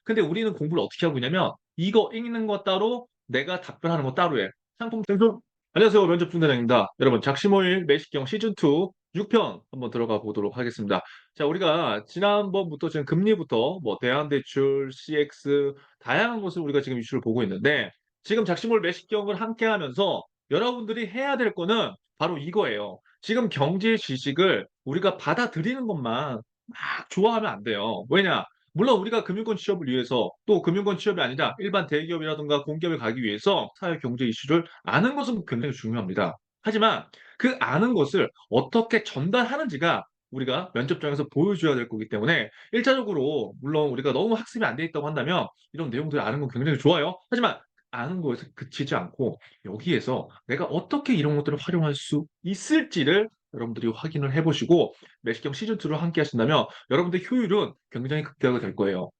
근데 우리는 공부를 어떻게 하고 있냐면 이거 읽는 거 따로 내가 답변하는 거 따로 해. 상품 생존. 안녕하세요. 면접 중대장입니다. 여러분 작심오일 매식경 시즌2 6편 한번 들어가 보도록 하겠습니다. 자, 우리가 지난번부터 지금 금리부터 뭐 대한대출, CX 다양한 것을 우리가 지금 이슈를 보고 있는데 지금 작심오일 매식경을 함께 하면서 여러분들이 해야 될 거는 바로 이거예요. 지금 경제 지식을 우리가 받아들이는 것만 막 좋아하면 안 돼요. 왜냐? 물론 우리가 금융권 취업을 위해서 또 금융권 취업이 아니라 일반 대기업이라든가 공기업에 가기 위해서 사회 경제 이슈를 아는 것은 굉장히 중요합니다. 하지만 그 아는 것을 어떻게 전달하는지가 우리가 면접장에서 보여줘야 될 거기 때문에 1차적으로 물론 우리가 너무 학습이 안 돼 있다고 한다면 이런 내용들을 아는 건 굉장히 좋아요. 하지만 아는 거에서 그치지 않고 여기에서 내가 어떻게 이런 것들을 활용할 수 있을지를 여러분들이 확인을 해 보시고 매식경 시즌2를 함께 하신다면 여러분들의 효율은 굉장히 극대화가 될 거예요.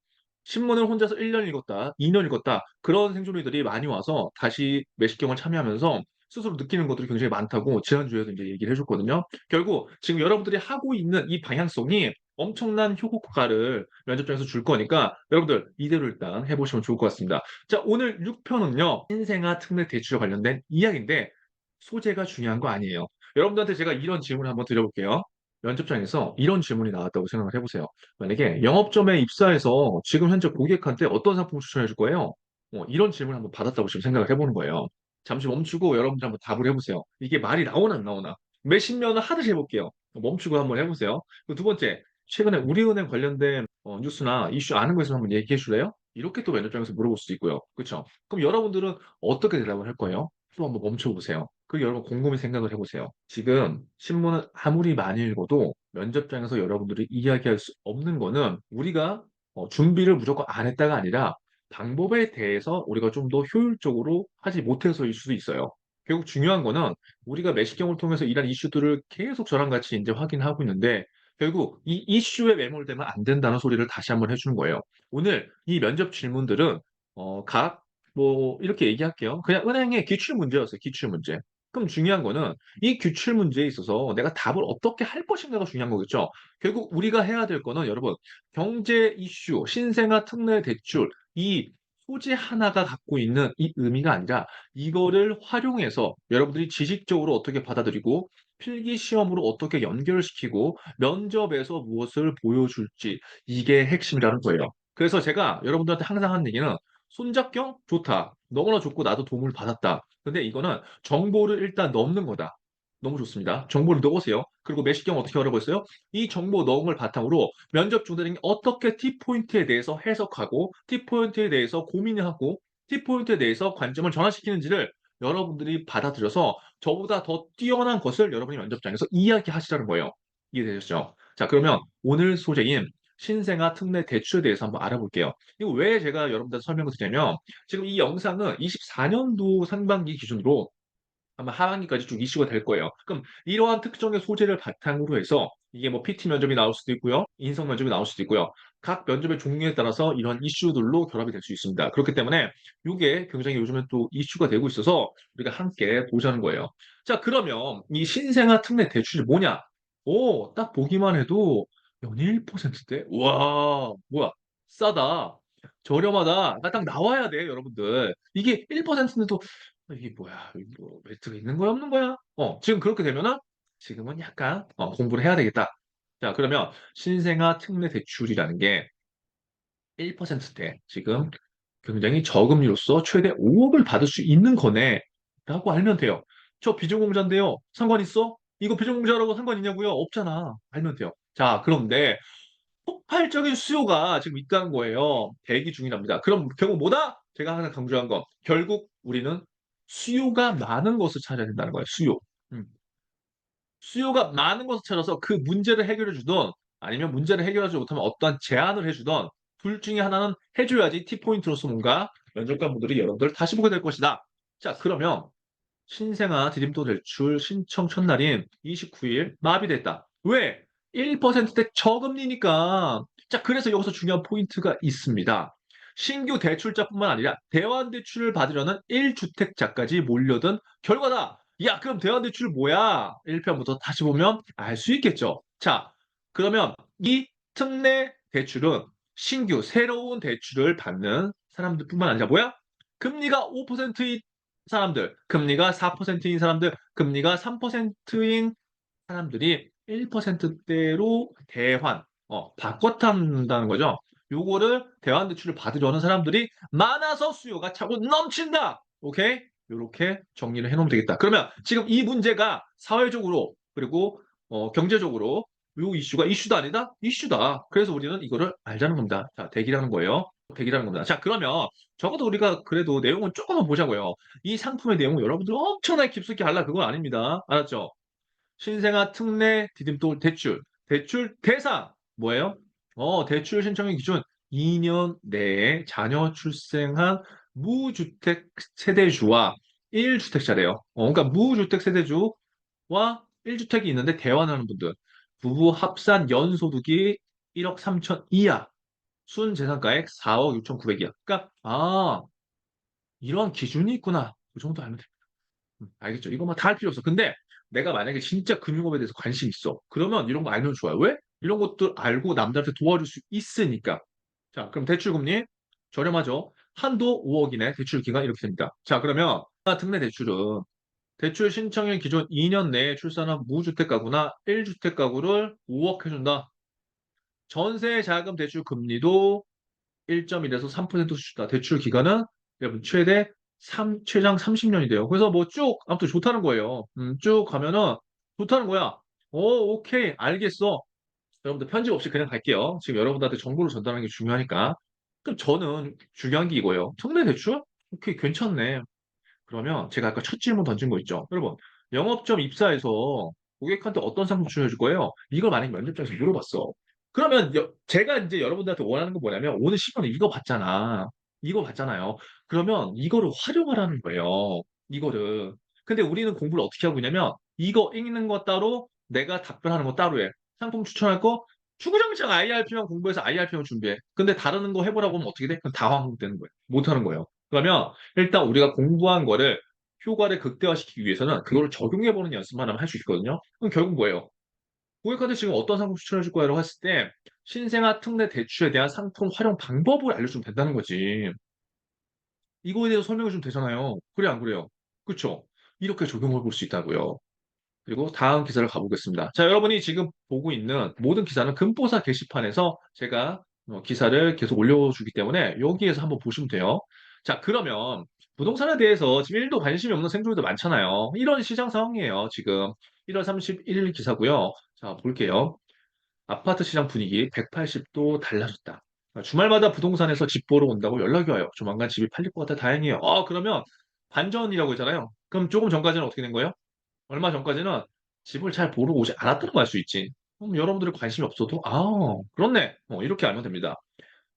신문을 혼자서 1년 읽었다, 2년 읽었다 그런 생존이들이 많이 와서 다시 매식경을 참여하면서 스스로 느끼는 것들이 굉장히 많다고 지난주에도 이제 얘기를 해 줬거든요. 결국 지금 여러분들이 하고 있는 이 방향성이 엄청난 효과를 면접장에서 줄 거니까 여러분들 이대로 일단 해 보시면 좋을 것 같습니다. 자, 오늘 6 편은요. 신생아 특례 대출과 관련된 이야기인데 소재가 중요한 거 아니에요. 여러분들한테 제가 이런 질문을 한번 드려 볼게요. 면접장에서 이런 질문이 나왔다고 생각을 해 보세요. 만약에 영업점에 입사해서 지금 현재 고객한테 어떤 상품을 추천해 줄 거예요? 이런 질문을 한번 받았다고 지금 생각을 해 보는 거예요. 잠시 멈추고 여러분들 한번 답을 해 보세요. 이게 말이 나오나 안 나오나. 몇십 년을 하듯이 해 볼게요. 멈추고 한번 해 보세요. 그 두 번째, 최근에 우리은행 관련된 뉴스나 이슈 아는 거 있으면 한번 얘기해 줄래요? 이렇게 또 면접장에서 물어볼 수도 있고요. 그쵸? 그럼 여러분들은 어떻게 대답을 할 거예요? 또 한번 멈춰 보세요. 그리고 여러분 곰곰이 생각을 해 보세요. 지금 신문을 아무리 많이 읽어도 면접장에서 여러분들이 이야기할 수 없는 거는 우리가 준비를 무조건 안 했다가 아니라 방법에 대해서 우리가 좀 더 효율적으로 하지 못해서일 수도 있어요. 결국 중요한 거는 우리가 매식경을 통해서 이런 이슈들을 계속 저랑 같이 인제 확인하고 있는데 결국 이 이슈에 매몰되면 안 된다는 소리를 다시 한번 해 주는 거예요. 오늘 이 면접 질문들은 각 뭐 이렇게 얘기할게요. 그냥 은행의 기출 문제였어요, 기출 문제. 그럼 중요한 거는 이 기출 문제에 있어서 내가 답을 어떻게 할 것인가가 중요한 거겠죠. 결국 우리가 해야 될 거는 여러분 경제 이슈, 신생아 특례 대출 이 소재 하나가 갖고 있는 이 의미가 아니라 이거를 활용해서 여러분들이 지식적으로 어떻게 받아들이고 필기 시험으로 어떻게 연결을 시키고 면접에서 무엇을 보여줄지 이게 핵심이라는 거예요. 그래서 제가 여러분들한테 항상 하는 얘기는 "손잡경 좋다. 너무나 좋고 나도 도움을 받았다. 근데 이거는 정보를 일단 넣는 거다." 너무 좋습니다. 정보를 넣으세요. 그리고 매식경 어떻게 하라고 했어요? 이 정보 넣은 걸 바탕으로 면접 중대장이 어떻게 T포인트에 대해서 해석하고 T포인트에 대해서 고민을 하고 T포인트에 대해서 관점을 전환시키는지를 여러분들이 받아들여서 저보다 더 뛰어난 것을 여러분이 면접장에서 이야기하시라는 거예요. 이해되셨죠? 자, 그러면 오늘 소재인 신생아 특례 대출에 대해서 한번 알아볼게요. 이거 왜 제가 여러분들한테 설명을 드리냐면 지금 이 영상은 24년도 상반기 기준으로 아마 하반기까지 쭉 이슈가 될 거예요. 그럼 이러한 특정의 소재를 바탕으로 해서 이게 뭐 PT 면접이 나올 수도 있고요. 인성 면접이 나올 수도 있고요. 각 면접의 종류에 따라서 이런 이슈들로 결합이 될 수 있습니다. 그렇기 때문에 요게 굉장히 요즘에 또 이슈가 되고 있어서 우리가 함께 보자는 거예요. 자, 그러면 이 신생아 특례 대출이 뭐냐? 오, 딱 보기만 해도 연일 1%대? 와, 뭐야? 싸다. 저렴하다. 딱 나와야 돼, 여러분들. 이게 1%인데도 이게 뭐야? 이게 뭐 매트가 있는 거야, 없는 거야? 지금 그렇게 되면은 지금은 약간 공부를 해야 되겠다. 자, 그러면 신생아 특례 대출이라는 게 1%대 지금 굉장히 저금리로서 최대 5억을 받을 수 있는 거네라고 알면 돼요. "저 비전공자인데요. 상관 있어?" "이거 비전공자라고 상관 있냐고요?" "없잖아." 알면 돼요. 자, 그런데 폭발적인 수요가 지금 있다는 거예요. 대기 중이랍니다. 그럼 결국 뭐다? 제가 항상 강조한 거. 결국 우리는 수요가 많은 것을 찾아야 된다는 거예요, 수요. 음. 수요가 많은 것을 찾아서 그 문제를 해결해 주든 아니면 문제를 해결하지 못하면 어떠한 제안을 해 주든 둘 중에 하나는 해 줘야지 T포인트로서 뭔가 면접관분들이 여러분들을 다시 보게 될 것이다. 자, 그러면 신생아 디딤돌 대출 신청 첫날인 29일 마비됐다. 왜? 1%대 저금리니까. 자, 그래서 여기서 중요한 포인트가 있습니다. 신규 대출자뿐만 아니라 대환대출을 받으려는 1주택자까지 몰려든 결과다. 야, 그럼 대환대출 뭐야? 1편부터 다시 보면 알 수 있겠죠. 자, 그러면 이 특례 대출은 신규 새로운 대출을 받는 사람들뿐만 아니라 뭐야? 금리가 5%인 사람들, 금리가 4%인 사람들, 금리가 3%인 사람들이 1%대로 대환, 바꿔탄다는 거죠. 요거를 대환 대출을 받으려는 사람들이 많아서 수요가 차고 넘친다. 오케이? 요렇게 정리를 해놓으면 되겠다. 그러면 지금 이 문제가 사회적으로 그리고 경제적으로 요 이슈가 이슈도 아니다? 이슈다. 그래서 우리는 이거를 알자는 겁니다. 자, 대기라는 거예요. 대기라는 겁니다. 자, 그러면 적어도 우리가 그래도 내용은 조금만 보자고요. 이 상품의 내용을 여러분들 엄청나게 깊숙이 알라 그건 아닙니다. 알았죠? 신생아 특례 디딤돌 대출. 대출 대상 뭐예요? 대출 신청의 기준 2년 내에 자녀 출생한 무주택 세대주와 1주택자래요. 그러니까 무주택 세대주와 1주택이 있는데 대환하는 분들. 부부 합산 연소득이 1억 3천 이하. 순재산가액 4억 6천 9백이야. 그러니까 이런 기준이 있구나. 그 정도 알면 돼. 알겠죠? 이거만 다 할 필요 없어. 근데 내가 만약에 진짜 금융업에 대해서 관심 있어. 그러면 이런 거 알면 좋아요. 왜? 이런 것들 알고 남들한테 도와줄 수 있으니까. 자, 그럼 대출금리 저렴하죠? 한도 5억 이내 대출 기간 이렇게 됩니다. 자, 그러면 특례 대출은 대출 신청일 기존 2년 내에 출산한 무주택 가구나 1주택 가구를 5억 해준다. 전세 자금 대출 금리도 1.1에서 3% 수준다. 대출 기간은 여러분 최장 30년이 돼요. 그래서 뭐 쭉 아무튼 좋다는 거예요. 쭉 가면은 좋다는 거야. 오케이 알겠어. 여러분들 편집 없이 그냥 갈게요. 지금 여러분들한테 정보를 전달하는 게 중요하니까. 그럼 저는 중요한 게 이거예요. 특례 대출? 오케이 괜찮네. 그러면 제가 아까 첫 질문 던진 거 있죠. 여러분 영업점 입사해서 고객한테 어떤 상품 추천해 줄 거예요? 이걸 만약에 면접장에서 물어봤어. 그러면 제가 이제 여러분들한테 원하는 건 뭐냐면 오늘 시간에 이거 봤잖아. 이거 봤잖아요. 그러면 이거를 활용하라는 거예요. 이거를. 근데 우리는 공부를 어떻게 하고 있냐면 이거 읽는 거 따로 내가 답변하는 거 따로 해. 상품 추천할 거 주구장창 IRP만 공부해서 IRP만 준비해. 근데 다른 거 해보라고 하면 어떻게 돼? 그럼 다 왕복되는 거예요. 못하는 거예요. 그러면 일단 우리가 공부한 거를 효과를 극대화시키기 위해서는 그거를 적용해보는 연습만 하면 할 수 있거든요. 그럼 결국 뭐예요? 고객한테 지금 어떤 상품 추천해 줄 거야라고 했을 때 신생아 특례 대출에 대한 상품 활용 방법을 알려주면 된다는 거지. 이거에 대해서 설명해 주면 되잖아요. 그래 안 그래요? 그렇죠? 이렇게 적용해 볼 수 있다고요. 그리고 다음 기사를 가보겠습니다. 자, 여러분이 지금 보고 있는 모든 기사는 금보사 게시판에서 제가 기사를 계속 올려주기 때문에 여기에서 한번 보시면 돼요. 자, 그러면 부동산에 대해서 지금 1도 관심이 없는 생존자도 많잖아요. 이런 시장 상황이에요, 지금. 1월 31일 기사고요. 자, 볼게요. 아파트 시장 분위기 180도 달라졌다. 주말마다 부동산에서 집 보러 온다고 연락이 와요. 조만간 집이 팔릴 것 같아 다행이에요. 그러면 반전이라고 했잖아요. 그럼 조금 전까지는 어떻게 된 거예요? 얼마 전까지는 집을 잘 보러 오지 않았다는 걸 알 수 있지. 그럼 여러분들이 관심이 없어도, 그렇네. 이렇게 알면 됩니다.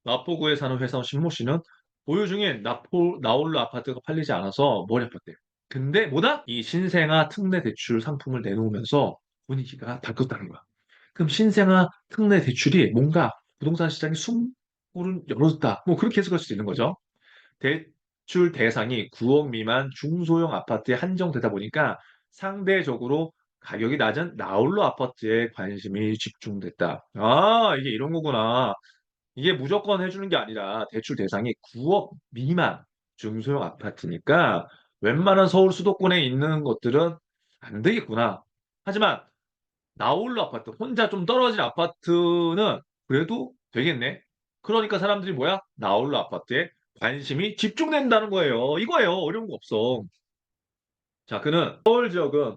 마포구에 사는 회사원 신모 씨는 보유 중인 나홀로 아파트가 팔리지 않아서 머리 아팠대요. 근데 뭐다? 이 신생아 특례 대출 상품을 내놓으면서 분위기가 바뀌었다는 거야. 그럼 신생아 특례 대출이 뭔가 부동산 시장에 숨문을 열어줬다. 뭐 그렇게 해석할 수도 있는 거죠. 대출 대상이 9억 미만 중소형 아파트에 한정되다 보니까 상대적으로 가격이 낮은 나홀로 아파트에 관심이 집중됐다. 이게 이런 거구나. 이게 무조건 해주는 게 아니라 대출 대상이 9억 미만 중소형 아파트니까 웬만한 서울 수도권에 있는 것들은 안 되겠구나. 하지만 나홀로 아파트, 혼자 좀 떨어진 아파트는 그래도 되겠네. 그러니까 사람들이 뭐야? 나홀로 아파트에 관심이 집중된다는 거예요. 이거예요. 어려운 거 없어. 자, 그는 서울 지역은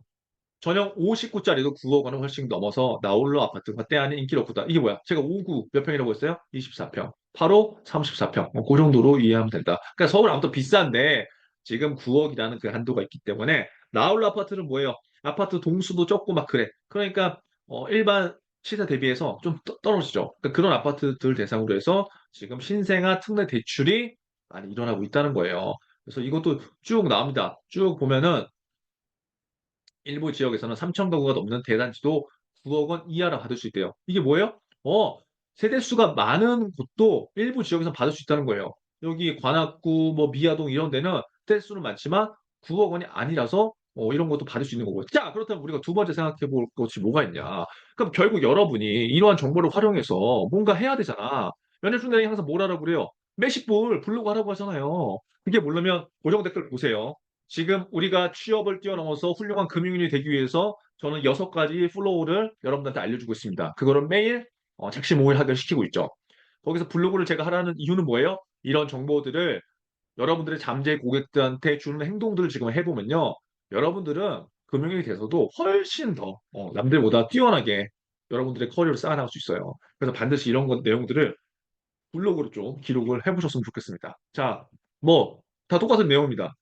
전용 59짜리도 9억 원을 훨씬 넘어서 나홀로 아파트가 때아닌 인기를 얻다. 이게 뭐야? 제가 5구 몇 평이라고 했어요? 24평. 8호 34평. 그 정도로 이해하면 된다. 그러니까 서울 아무튼 비싼데 지금 9억이라는 그 한도가 있기 때문에 나홀로 아파트는 뭐예요? 아파트 동수도 적고 막 그래. 그러니까 일반 시세 대비해서 좀 떨어지죠. 그러니까 그런 아파트들 대상으로 해서 지금 신생아 특례 대출이 많이 일어나고 있다는 거예요. 그래서 이것도 쭉 나옵니다. 쭉 보면은 일부 지역에서는 3천 가구가 넘는 대단지도 9억 원 이하라 받을 수 있대요. 이게 뭐예요? 세대수가 많은 곳도 일부 지역에서 받을 수 있다는 거예요. 여기 관악구, 뭐 미아동 이런 데는 세대수는 많지만 9억 원이 아니라서 이런 것도 받을 수 있는 거고요. 자, 그렇다면 우리가 두 번째 생각해 볼 것이 뭐가 있냐? 그럼 결국 여러분이 이러한 정보를 활용해서 뭔가 해야 되잖아. 면접중대장이 항상 뭘 하라고 그래요? 메시볼 블로그 하라고 하잖아요. 그게 모르면 고정 댓글 보세요. 지금 우리가 취업을 뛰어넘어서 훌륭한 금융인이 되기 위해서 저는 6가지 플로우를 여러분들한테 알려주고 있습니다. 그거를 매일 작심오일 시키고 있죠. 거기서 블로그를 제가 하라는 이유는 뭐예요? 이런 정보들을 여러분들의 잠재 고객들한테 주는 행동들을 지금 해보면요. 여러분들은 금융인이 돼서도 훨씬 더 남들보다 뛰어나게 여러분들의 커리어를 쌓아나갈 수 있어요. 그래서 반드시 이런 내용들을 블로그로 좀 기록을 해보셨으면 좋겠습니다. 자, 뭐, 다 똑같은 내용입니다.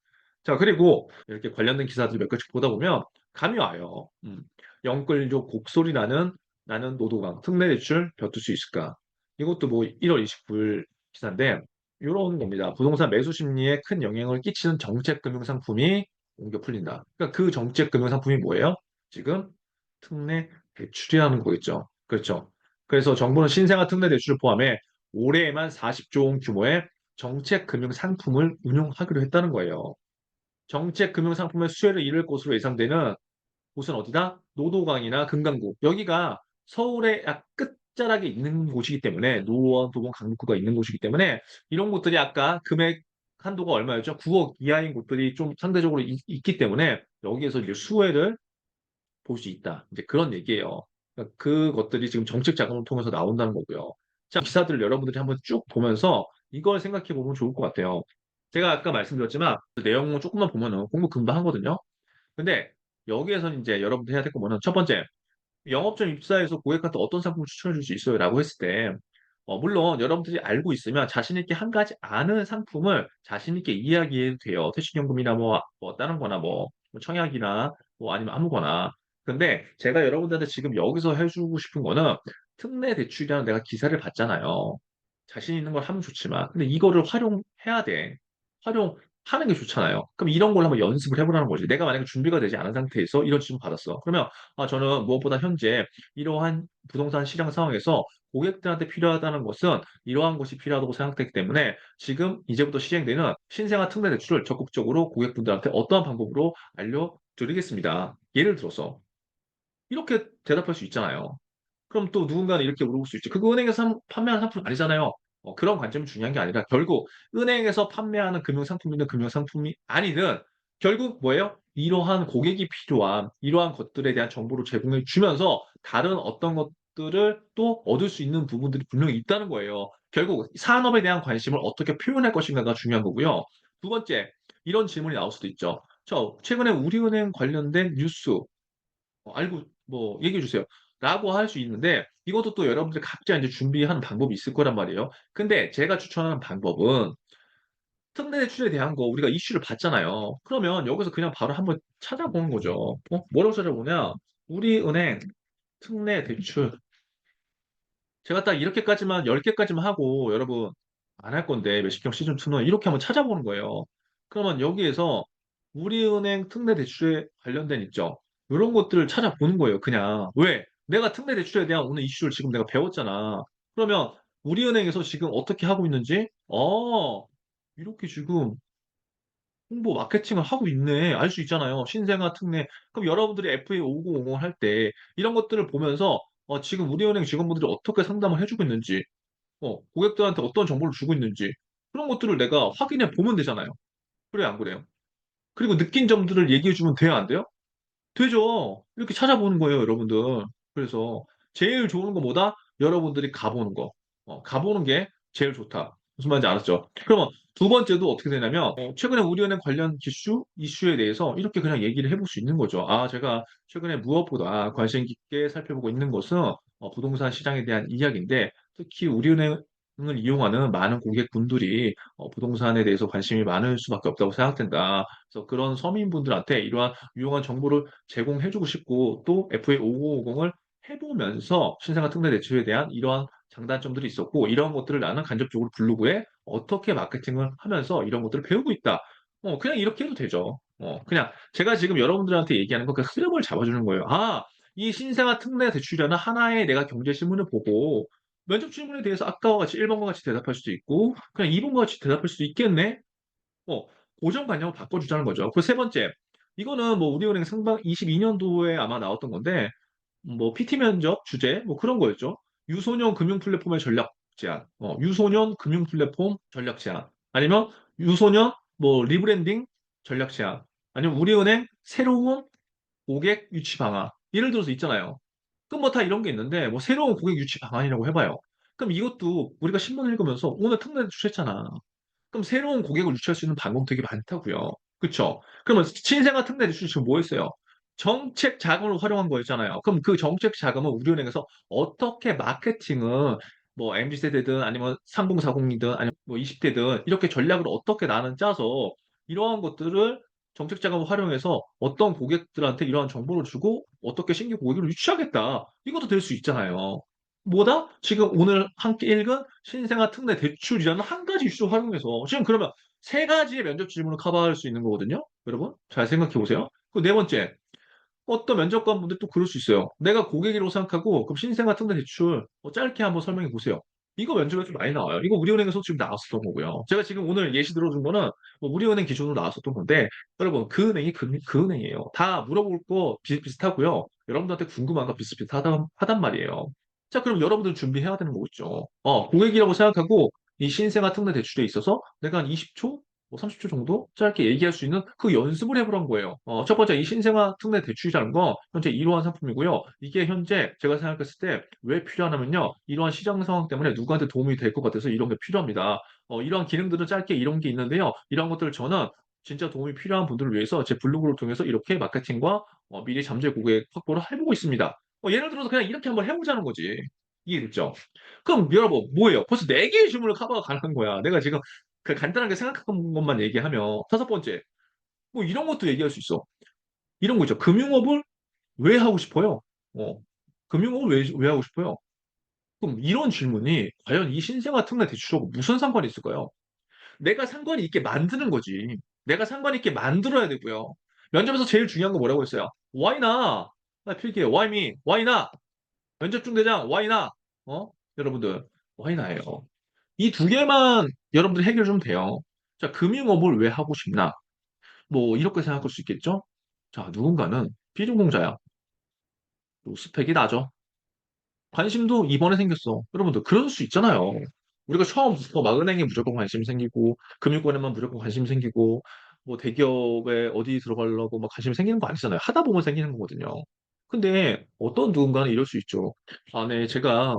자, 그리고 이렇게 관련된 기사들 몇 가지 보다 보면 감이 와요. 영끌족 곡소리 나는 노도강 특례 대출 벼둘 수 있을까? 이것도 뭐 1월 29일 기사인데 이런 겁니다. 부동산 매수 심리에 큰 영향을 끼치는 정책 금융 상품이 옮겨 풀린다. 그러니까 그 정책 금융 상품이 뭐예요? 지금 특례 대출이라는 거겠죠. 그렇죠. 그래서 정부는 신생아 특례 대출을 포함해 올해에만 40조 원 규모의 정책 금융 상품을 운용하기로 했다는 거예요. 정책 금융 상품의 수혜를 이룰 것으로 예상되는 곳은 어디다? 노도강이나 금강구. 여기가 서울의 약 끝자락에 있는 곳이기 때문에 노원, 도봉, 강북구가 있는 곳이기 때문에 이런 곳들이 아까 금액 한도가 얼마였죠? 9억 이하인 곳들이 좀 상대적으로 있기 때문에 여기에서 이제 수혜를 볼 수 있다. 이제 그런 얘기예요. 그러니까 그것들이 지금 정책 자금을 통해서 나온다는 거고요. 자, 기사들을 여러분들이 한번 쭉 보면서 이걸 생각해 보면 좋을 것 같아요. 제가 아까 말씀드렸지만 그 내용을 조금만 보면은 공부 금방 하거든요. 근데 여기에서는 이제 여러분들 해야 될 거 뭐는 첫 번째, 영업점 입사해서 고객한테 어떤 상품을 추천해 줄 수 있어요? 라고 했을 때, 물론 여러분들이 알고 있으면 자신 있게 한 가지 아는 상품을 자신 있게 이야기해도 돼요. 퇴직연금이나 뭐 다른 거나 뭐 청약이나 뭐 아니면 아무거나. 근데 제가 여러분들한테 지금 여기서 해주고 싶은 거는 특례 대출이라는 내가 기사를 봤잖아요. 자신 있는 걸 하면 좋지만, 근데 이거를 활용해야 돼. 활용하는 게 좋잖아요. 그럼 이런 걸 한번 연습을 해보라는 거지. 내가 만약에 준비가 되지 않은 상태에서 이런 질문 받았어. 그러면 저는 무엇보다 현재 이러한 부동산 시장 상황에서 고객들한테 필요하다는 것은 이러한 것이 필요하다고 생각되기 때문에 지금 이제부터 시행되는 신생아 특례 대출을 적극적으로 고객분들한테 어떠한 방법으로 알려드리겠습니다. 예를 들어서 이렇게 대답할 수 있잖아요. 그럼 또 누군가는 이렇게 물어볼 수 있지. 그거 은행에서 판매하는 상품 아니잖아요. 그런 관점이 중요한 게 아니라 결국 은행에서 판매하는 금융상품이든 금융상품이 아니든 결국 뭐예요? 이러한 고객이 필요한 이러한 것들에 대한 정보를 제공해 주면서 다른 어떤 것들을 또 얻을 수 있는 부분들이 분명히 있다는 거예요. 결국 산업에 대한 관심을 어떻게 표현할 것인가가 중요한 거고요. 두 번째, 이런 질문이 나올 수도 있죠. 최근에 우리은행 관련된 뉴스 알고 뭐 얘기해 주세요. 라고 할 수 있는데 이것도 또 여러분들 각자 이제 준비하는 방법이 있을 거란 말이에요. 근데 제가 추천하는 방법은 특례 대출에 대한 거 우리가 이슈를 봤잖아요. 그러면 여기서 그냥 바로 한번 찾아보는 거죠. 뭐라고 찾아보냐? 우리은행 특례 대출 제가 딱 이렇게까지만 10개까지만 하고 여러분 안 할 건데 매식경 시즌2는 이렇게 한번 찾아보는 거예요. 그러면 여기에서 우리은행 특례 대출에 관련된 있죠. 이런 것들을 찾아보는 거예요. 그냥 왜? 내가 특례 대출에 대한 오늘 이슈를 지금 내가 배웠잖아. 그러면 우리은행에서 지금 어떻게 하고 있는지 이렇게 지금 홍보 마케팅을 하고 있네. 알 수 있잖아요. 신생아 특례. 그럼 여러분들이 FA5050 할 때 이런 것들을 보면서 지금 우리은행 직원분들이 어떻게 상담을 해주고 있는지 고객들한테 어떤 정보를 주고 있는지 그런 것들을 내가 확인해 보면 되잖아요. 그래요, 안 그래요? 그리고 느낀 점들을 얘기해 주면 돼요, 안 돼요? 되죠. 이렇게 찾아보는 거예요, 여러분들. 그래서 제일 좋은 거 뭐다? 여러분들이 가보는 거. 가보는 게 제일 좋다. 무슨 말인지 알았죠? 그러면 두 번째도 어떻게 되냐면 최근에 우리은행 관련 이슈에 대해서 이렇게 그냥 얘기를 해볼 수 있는 거죠. 제가 최근에 무엇보다 관심 깊게 살펴보고 있는 것은 부동산 시장에 대한 이야기인데 특히 우리은행을 이용하는 많은 고객분들이 부동산에 대해서 관심이 많을 수밖에 없다고 생각된다. 그래서 그런 서민분들한테 이러한 유용한 정보를 제공해주고 싶고 또 FA5050을 해보면서 신생아 특례 대출에 대한 이러한 장단점들이 있었고 이런 것들을 나는 간접적으로 블로그에 어떻게 마케팅을 하면서 이런 것들을 배우고 있다. 그냥 이렇게 해도 되죠. 그냥 제가 지금 여러분들한테 얘기하는 건 그 흐름을 잡아주는 거예요. 이 신생아 특례 대출이라는 하나의 내가 경제 신문을 보고 면접 질문에 대해서 아까와 같이 1번과 같이 대답할 수도 있고 그냥 2번과 같이 대답할 수도 있겠네. 어, 고정관념을 바꿔주자는 거죠. 그 세 번째, 이거는 뭐 우리은행 상반 22년도에 아마 나왔던 건데, 뭐 PT 면접 주제 뭐 그런 거였죠. 유소년 금융 플랫폼의 전략 제안, 유소년 금융 플랫폼 전략 제안, 아니면 유소년 뭐 리브랜딩 전략 제안, 아니면 우리은행 새로운 고객 유치 방안. 예를 들어서 있잖아요. 그럼 뭐 다 이런 게 있는데 뭐 새로운 고객 유치 방안이라고 해봐요. 그럼 이것도 우리가 신문 읽으면서 오늘 특례 주셨잖아. 그럼 새로운 고객을 유치할 수 있는 방법 되게 많다고요. 그쵸? 그러면 신생아 특례 대출 지금 뭐 했어요? 정책 자금을 활용한 거였잖아요. 그럼 그 정책 자금은 우리은행에서 어떻게 마케팅을 뭐 MZ세대든 아니면 3040이든 아니면 뭐 20대든 이렇게 전략을 어떻게 나는 짜서 이러한 것들을 정책 자금을 활용해서 어떤 고객들한테 이러한 정보를 주고 어떻게 신규 고객을 유치하겠다. 이것도 될 수 있잖아요. 뭐다? 지금 오늘 함께 읽은 신생아 특례 대출이라는 한 가지 이슈를 활용해서 지금 그러면 세 가지의 면접 질문을 커버할 수 있는 거거든요. 여러분 잘 생각해 보세요. 그 네 번째, 어떤 면접관 분들 또 그럴 수 있어요. 내가 고객이라고 생각하고 그럼 신생아 특례 대출 짧게 한번 설명해 보세요. 이거 면접에 좀 많이 나와요. 이거 우리은행에서 지금 나왔었던 거고요. 제가 지금 오늘 예시 들어준 거는 뭐 우리은행 기준으로 나왔었던 건데 여러분 그 은행이 그 은행이에요. 다 물어볼 거 비슷비슷하고요. 여러분들한테 궁금한 거 비슷비슷하단 말이에요. 자, 그럼 여러분들 준비해야 되는 거겠죠. 고객이라고 생각하고 이 신생아 특례 대출에 있어서 내가 한 20초 뭐 30초 정도 짧게 얘기할 수 있는 그 연습을 해보란 거예요. 첫 번째, 이 신생아 특례 대출이라는 거 현재 이러한 상품이고요. 이게 현재 제가 생각했을 때 왜 필요하냐면요. 이러한 시장 상황 때문에 누구한테 도움이 될 것 같아서 이런 게 필요합니다. 이러한 기능들은 짧게 이런 게 있는데요. 이런 것들을 저는 진짜 도움이 필요한 분들을 위해서 제 블로그를 통해서 이렇게 마케팅과 미리 잠재 고객 확보를 해보고 있습니다. 예를 들어서 그냥 이렇게 한번 해보자는 거지. 이해됐죠? 그럼 여러분 뭐예요? 벌써 4개의 질문을 커버가 가능한 거야. 내가 지금 그 간단하게 생각한 것만 얘기하면 다섯 번째, 뭐 이런 것도 얘기할 수 있어. 이런 거 있죠. 금융업을 왜 하고 싶어요? 어, 금융업을 왜 하고 싶어요? 그럼 이런 질문이 과연 이 신생아 특례 대출하고 무슨 상관이 있을까요? 내가 상관이 있게 만드는 거지. 내가 상관이 있게 만들어야 되고요. 면접에서 제일 중요한 거 뭐라고 했어요? Why not? 나 필기해. Why me? Why not? 면접 중대장 Why not? 여러분들 Why not예요. 이 두 개만 여러분들이 해결 좀 돼요. 자, 금융업을 왜 하고 싶나? 뭐 이렇게 생각할 수 있겠죠? 자, 누군가는 비전공자야. 또 스펙이 낮아. 관심도 이번에 생겼어. 여러분들 그럴 수 있잖아요. 우리가 처음부터 막 은행에 무조건 관심 생기고 금융권에만 무조건 관심 생기고 뭐 대기업에 어디 들어가려고 막 관심 생기는 거 아니잖아요. 하다 보면 생기는 거거든요. 근데 어떤 누군가는 이럴 수 있죠. 아, 네, 제가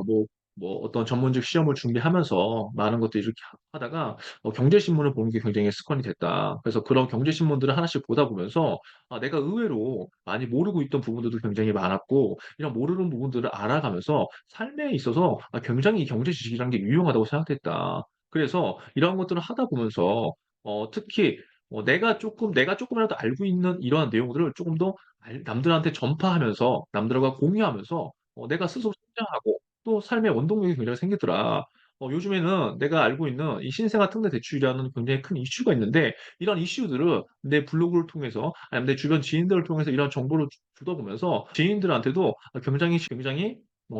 뭐 어떤 전문직 시험을 준비하면서 많은 것들 이렇게 하다가 경제신문을 보는 게 굉장히 습관이 됐다. 그래서 그런 경제신문들을 하나씩 보다 보면서 내가 의외로 많이 모르고 있던 부분들도 굉장히 많았고 이런 모르는 부분들을 알아가면서 삶에 있어서 굉장히 경제 지식이라는 게 유용하다고 생각했다. 그래서 이런 것들을 하다 보면서 특히 내가 조금이라도 알고 있는 이러한 내용들을 조금 더 남들한테 전파하면서 남들과 공유하면서 내가 스스로 성장하고 또 삶의 원동력이 굉장히 생기더라. 요즘에는 내가 알고 있는 이 신생아 특례 대출이라는 굉장히 큰 이슈가 있는데 이런 이슈들을 내 블로그를 통해서 아니면 내 주변 지인들을 통해서 이런 정보를 주다 보면서 지인들한테도 굉장히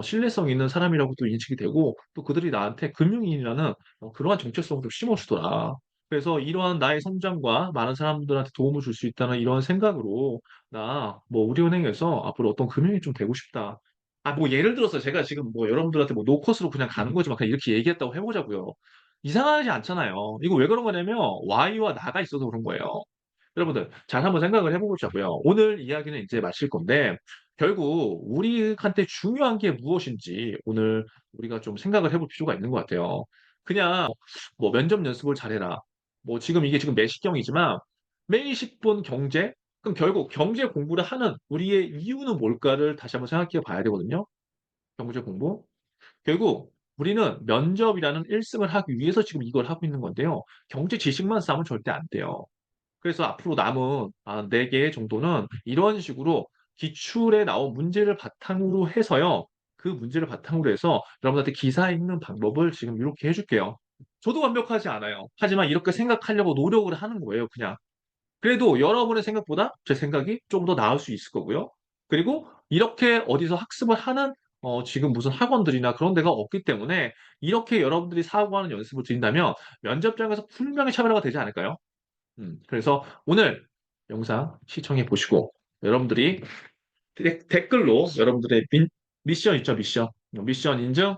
신뢰성 있는 사람이라고 또 인식이 되고 또 그들이 나한테 금융인이라는 그러한 정체성을 좀 심어주더라. 그래서 이러한 나의 성장과 많은 사람들한테 도움을 줄 수 있다는 이런 생각으로 나 뭐 우리은행에서 앞으로 어떤 금융이 좀 되고 싶다. 뭐 예를 들어서 제가 지금 뭐 여러분들한테 뭐 노컷으로 그냥 가는 거지만 그냥 이렇게 얘기했다고 해보자고요. 이상하지 않잖아요. 이거 왜 그런 거냐면 Y와 나가 있어서 그런 거예요. 여러분들 잘 한번 생각을 해보자고요. 오늘 이야기는 이제 마칠 건데 결국 우리한테 중요한 게 무엇인지 오늘 우리가 좀 생각을 해볼 필요가 있는 것 같아요. 그냥 뭐 면접 연습을 잘해라. 뭐 지금 이게 지금 매식경이지만 매일 10분 경제? 그럼 결국 경제 공부를 하는 우리의 이유는 뭘까를 다시 한번 생각해 봐야 되거든요. 경제 공부. 결국 우리는 면접이라는 1승을 하기 위해서 지금 이걸 하고 있는 건데요. 경제 지식만 쌓으면 절대 안 돼요. 그래서 앞으로 남은 4개 정도는 이런 식으로 기출에 나온 문제를 바탕으로 해서요. 그 문제를 바탕으로 해서 여러분한테 기사 읽는 방법을 지금 이렇게 해줄게요. 저도 완벽하지 않아요. 하지만 이렇게 생각하려고 노력을 하는 거예요, 그냥. 그래도 여러분의 생각보다 제 생각이 좀 더 나을 수 있을 거고요. 그리고 이렇게 어디서 학습을 하는 지금 무슨 학원들이나 그런 데가 없기 때문에 이렇게 여러분들이 사고하는 연습을 드린다면 면접장에서 분명히 차별화가 되지 않을까요? 그래서 오늘 영상 시청해 보시고 여러분들이 댓글로 여러분들의 미션 있죠, 미션. 미션 인증해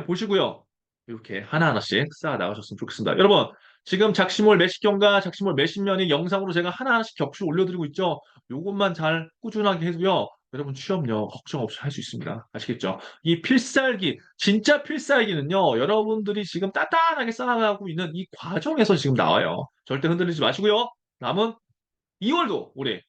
보시고요. 이렇게 하나하나씩 쌓아 나가셨으면 좋겠습니다. 여러분, 지금 작심월 매식경과 작심월 매식면이 영상으로 제가 하나하나씩 격추 올려드리고 있죠. 요것만 잘 꾸준하게 해도요. 여러분 취업요 걱정 없이 할 수 있습니다. 아시겠죠? 이 필살기, 진짜 필살기는요. 여러분들이 지금 단단하게 쌓아가고 있는 이 과정에서 지금 나와요. 절대 흔들리지 마시고요. 남은 2월도 올해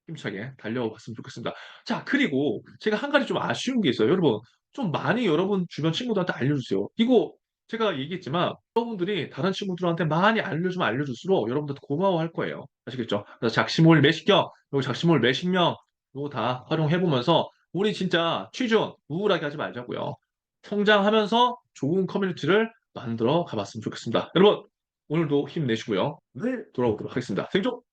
힘차게 달려봤으면 좋겠습니다. 자, 그리고 제가 한 가지 좀 아쉬운 게 있어요. 여러분, 좀 많이 여러분 주변 친구들한테 알려주세요. 이거 제가 얘기했지만 여러분들이 다른 친구들한테 많이 알려주면 알려줄수록 여러분들 고마워할 거예요. 아시겠죠? 그래서 작심올 매식경, 그리고 작심올 매식명 이거 다 활용해보면서 우리 진짜 취준 우울하게 하지 말자고요. 성장하면서 좋은 커뮤니티를 만들어 가봤으면 좋겠습니다. 여러분, 오늘도 힘내시고요. 내일 돌아오도록 하겠습니다. 생존!